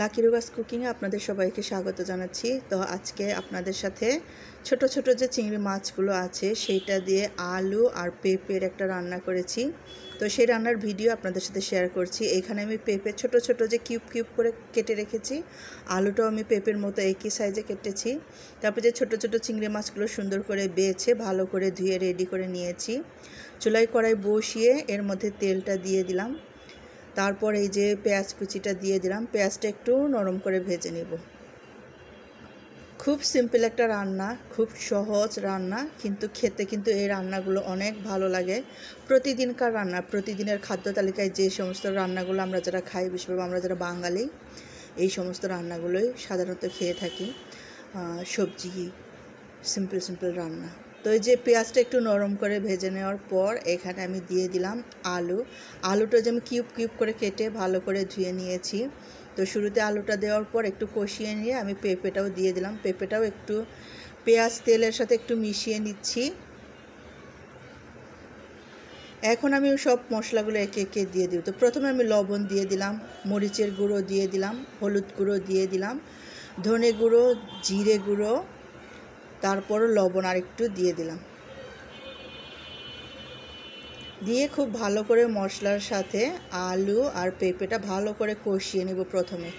Lucky রুগাস কুকিংয়ে আপনাদের সবাইকে স্বাগত জানাচ্ছি। তো আজকে আপনাদের সাথে ছোট ছোট যে চিংড়ি মাছগুলো আছে সেইটা দিয়ে আলু আর পেঁপের একটা রান্না করেছি। তো সেই রান্নার ভিডিও আপনাদের সাথে শেয়ার করছি। এখানে আমি পেঁপে ছোট ছোট যে কিউব কিউব করে কেটে রেখেছি, আলুটাও আমি পেঁপের মতো একই সাইজে কেটেছি। তারপর যে ছোট ছোট চিংড়ি মাছগুলো সুন্দর করে বেছে ভালো করে ধুয়ে রেডি করে নিয়েছি। চুলায় কড়াই বসিয়ে এর মধ্যে তেলটা দিয়ে দিলাম। তারপর এই যে পেঁয়াজ কুচিটা দিয়ে দিলাম, পেঁয়াজটা একটু নরম করে ভেজে নেব। খুব সিম্পল একটা রান্না, খুব সহজ রান্না, কিন্তু খেতে কিন্তু এই রান্নাগুলো অনেক ভালো লাগে। প্রতিদিনকার রান্না, প্রতিদিনের খাদ্য তালিকায় যে সমস্ত রান্নাগুলো আমরা যারা খাই, বিশেষভাবে আমরা যারা বাঙালি, এই সমস্ত রান্নাগুলোই সাধারণত খেয়ে থাকি। সবজি, সিম্পল সিম্পল রান্না। তো এই যে পেঁয়াজটা একটু নরম করে ভেজে নেওয়ার পর এখানে আমি দিয়ে দিলাম আলুটা যে আমি কিউব কিউব করে কেটে ভালো করে ধুয়ে নিয়েছি। তো শুরুতে আলুটা দেওয়ার পর একটু কষিয়ে নিয়ে আমি পেঁপেটাও দিয়ে দিলাম। পেঁপেটাও একটু পেঁয়াজ তেলের সাথে একটু মিশিয়ে নিচ্ছি। এখন আমি সব মশলাগুলো একে একে দিয়ে দিব। তো প্রথমে আমি লবণ দিয়ে দিলাম, মরিচের গুঁড়ো দিয়ে দিলাম, হলুদ গুঁড়ো দিয়ে দিলাম, ধনে গুঁড়ো, জিরে গুঁড়ো, তারপর লবণ আর একটু দিয়ে দিলাম। দিয়ে খুব ভালো করে মশলার সাথে আলু আর পেঁপেটা ভালো করে কষিয়ে নেব। প্রথমে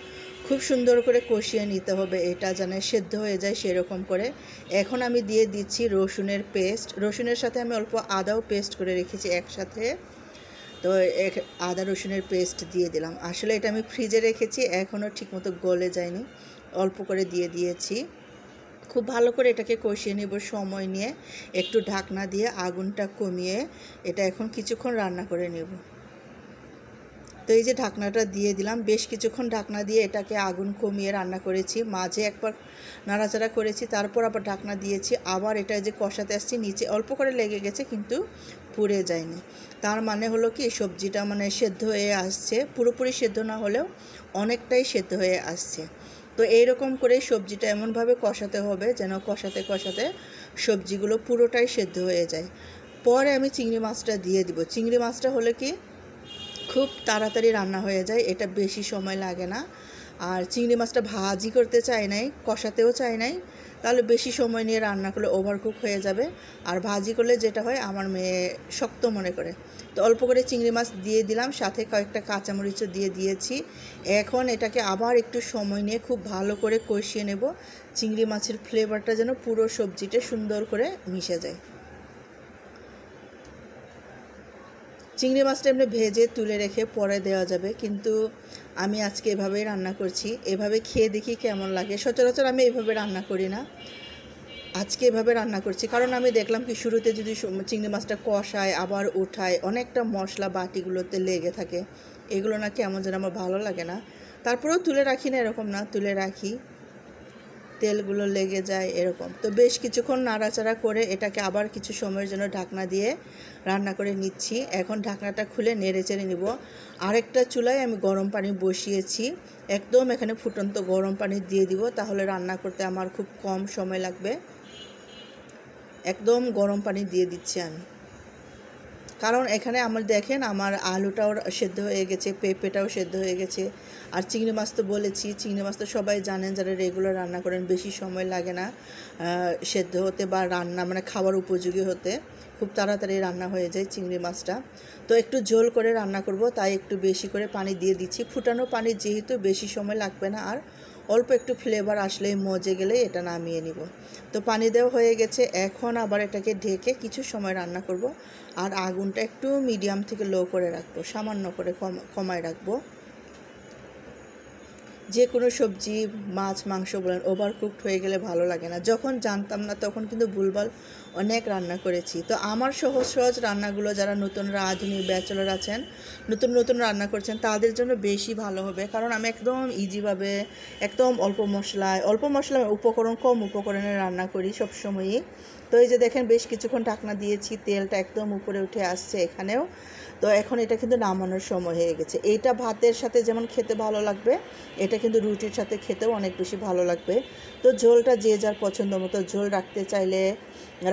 খুব সুন্দর করে কষিয়ে নিতে হবে, এটা যেন সেদ্ধ হয়ে যায় সেরকম করে। এখন আমি দিয়ে দিচ্ছি রসুনের পেস্ট। রসুনের সাথে আমি অল্প আদাও পেস্ট করে রেখেছি একসাথে। তো আদা রসুনের পেস্ট দিয়ে দিলাম। আসলে এটা আমি ফ্রিজে রেখেছি, এখনও ঠিকমতো গলে যায়নি, অল্প করে দিয়ে দিয়েছি। খুব ভালো করে এটাকে কষিয়ে নেব সময় নিয়ে, একটু ঢাকনা দিয়ে আগুনটা কমিয়ে এটা এখন কিছুক্ষণ রান্না করে নেব। তো এই যে ঢাকনাটা দিয়ে দিলাম, বেশ কিছুক্ষণ ঢাকনা দিয়ে এটাকে আগুন কমিয়ে রান্না করেছি। মাঝে একবার নাড়াচাড়া করেছি, তারপর আবার ঢাকনা দিয়েছি। আবার এটা যে কষাতে আসছি, নিচে অল্প করে লেগে গেছে কিন্তু পুড়ে যায়নি। তার মানে হলো কি সবজিটা মানে সেদ্ধ হয়ে আসছে, পুরোপুরি সেদ্ধ না হলেও অনেকটাই সেদ্ধ হয়ে আসছে। তো এইরকম করে সবজিটা এমনভাবে কষাতে হবে যেন কষাতে কষাতে সবজিগুলো পুরোটাই সেদ্ধ হয়ে যায়। পরে আমি চিংড়ি মাছটা দিয়ে দিব। চিংড়ি মাছটা হলে কি খুব তাড়াতাড়ি রান্না হয়ে যায়, এটা বেশি সময় লাগে না। আর চিংড়ি মাছটা ভাজি করতে চাই নাই, কষাতেও চাই নাই, তাহলে বেশি সময় নিয়ে রান্না করলে ওভারকুক হয়ে যাবে। আর ভাজি করলে যেটা হয় আমার মেয়ে শক্ত মনে করে। তো অল্প করে চিংড়ি মাছ দিয়ে দিলাম, সাথে কয়েকটা কাঁচামরিচও দিয়ে দিয়েছি। এখন এটাকে আবার একটু সময় নিয়ে খুব ভালো করে কষিয়ে নেব, চিংড়ি মাছের ফ্লেভারটা যেন পুরো সবজিতে সুন্দর করে মিশে যায়। চিংড়ি মাছটা এমনি ভেজে তুলে রেখে পরে দেওয়া যাবে, কিন্তু আমি আজকে এভাবেই রান্না করছি। এভাবে খেয়ে দেখি কেমন লাগে। সচরাচর আমি এভাবে রান্না করি না, আজকে এভাবে রান্না করছি। কারণ আমি দেখলাম কি শুরুতে যদি চিংড়ি মাছটা কষায় আবার উঠায়, অনেকটা মশলা বাটিগুলোতে লেগে থাকে, এগুলো না কেমন যেন আমার ভালো লাগে না। তারপরেও তুলে রাখি না, এরকম না, তুলে রাখি, তেলগুলো লেগে যায় এরকম। তো বেশ কিছুক্ষণ নাড়াচাড়া করে এটাকে আবার কিছু সময়ের জন্য ঢাকনা দিয়ে রান্না করে নিচ্ছি। এখন ঢাকনাটা খুলে নেড়ে চেড়ে নিব। আরেকটা চুলায় আমি গরম পানি বসিয়েছি, একদম এখানে ফুটন্ত গরম পানি দিয়ে দিব, তাহলে রান্না করতে আমার খুব কম সময় লাগবে। একদম গরম পানি দিয়ে দিচ্ছি আমি, কারণ এখানে আমার দেখেন আমার আলুটাও সেদ্ধ হয়ে গেছে, পেঁপেটাও সেদ্ধ হয়ে গেছে। আর চিংড়ি মাছ তো বলেছি, চিংড়ি মাছ তো সবাই জানেন যারা রেগুলার রান্না করেন, বেশি সময় লাগে না সেদ্ধ হতে বা রান্না মানে খাবার উপযোগী হতে, খুব তাড়াতাড়ি রান্না হয়ে যায় চিংড়ি মাছটা। তো একটু ঝোল করে রান্না করব, তাই একটু বেশি করে পানি দিয়ে দিচ্ছি। ফুটানো পানি যেহেতু বেশি সময় লাগবে না, আর অল্প একটু ফ্লেভার আসলেই মজে গেলেই এটা নামিয়ে নিব। তো পানি দেওয়া হয়ে গেছে, এখন আবার এটাকে ঢেকে কিছু সময় রান্না করব। আর আগুনটা একটু মিডিয়াম থেকে লো করে রাখবো, সামান্য করে কমায় রাখবো। যে কোনো সবজি, মাছ, মাংস বলেন, ওভারকুকড হয়ে গেলে ভালো লাগে না। যখন জানতাম না তখন কিন্তু ভুলভাল অনেক রান্না করেছি। তো আমার সহজ সহজ রান্নাগুলো যারা নতুন রাঁধুনি ব্যাচেলর আছেন, নতুন নতুন রান্না করছেন, তাদের জন্য বেশি ভালো হবে। কারণ আমি একদম ইজিভাবে, একদম অল্প মশলা উপকরণ, কম উপকরণে রান্না করি সবসময়ই। তো এই যে দেখেন বেশ কিছুক্ষণ ঢাকনা দিয়েছি, তেলটা একদম উপরে উঠে আসছে এখানেও। তো এখন এটা কিন্তু নামানোর সময় হয়ে গেছে। এইটা ভাতের সাথে যেমন খেতে ভালো লাগবে, এটা কিন্তু রুটির সাথে খেতেও অনেক বেশি ভালো লাগবে। তো ঝোলটা যে যার পছন্দ মতো, ঝোল রাখতে চাইলে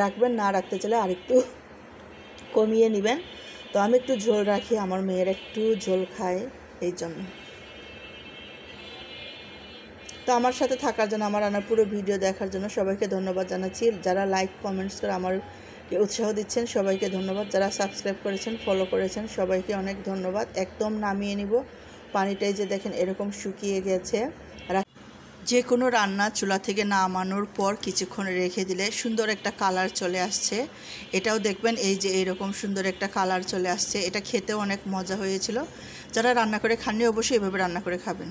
রাখবেন, না রাখতে চাইলে আরেকটু কমিয়ে নেবেন। তো আমি একটু ঝোল রাখি, আমার মেয়ের একটু ঝোল খায়, এই জন্য। তো আমার সাথে থাকার জন্য, আমার রান্নার পুরো ভিডিও দেখার জন্য সবাইকে ধন্যবাদ জানাচ্ছি। যারা লাইক কমেন্টস করে আমারকে উৎসাহ দিচ্ছেন সবাইকে ধন্যবাদ। যারা সাবস্ক্রাইব করেছেন, ফলো করেছেন সবাইকে অনেক ধন্যবাদ। একদম নামিয়ে নিব। পানিটাই যে দেখেন এরকম শুকিয়ে গেছে। যে কোনো রান্না চুলা থেকে নামানোর পর কিছুক্ষণ রেখে দিলে সুন্দর একটা কালার চলে আসছে। এটাও দেখবেন এই যে এরকম সুন্দর একটা কালার চলে আসছে। এটা খেতেও অনেক মজা হয়েছিল। যারা রান্না করে খাননি অবশ্যই এভাবে রান্না করে খাবেন।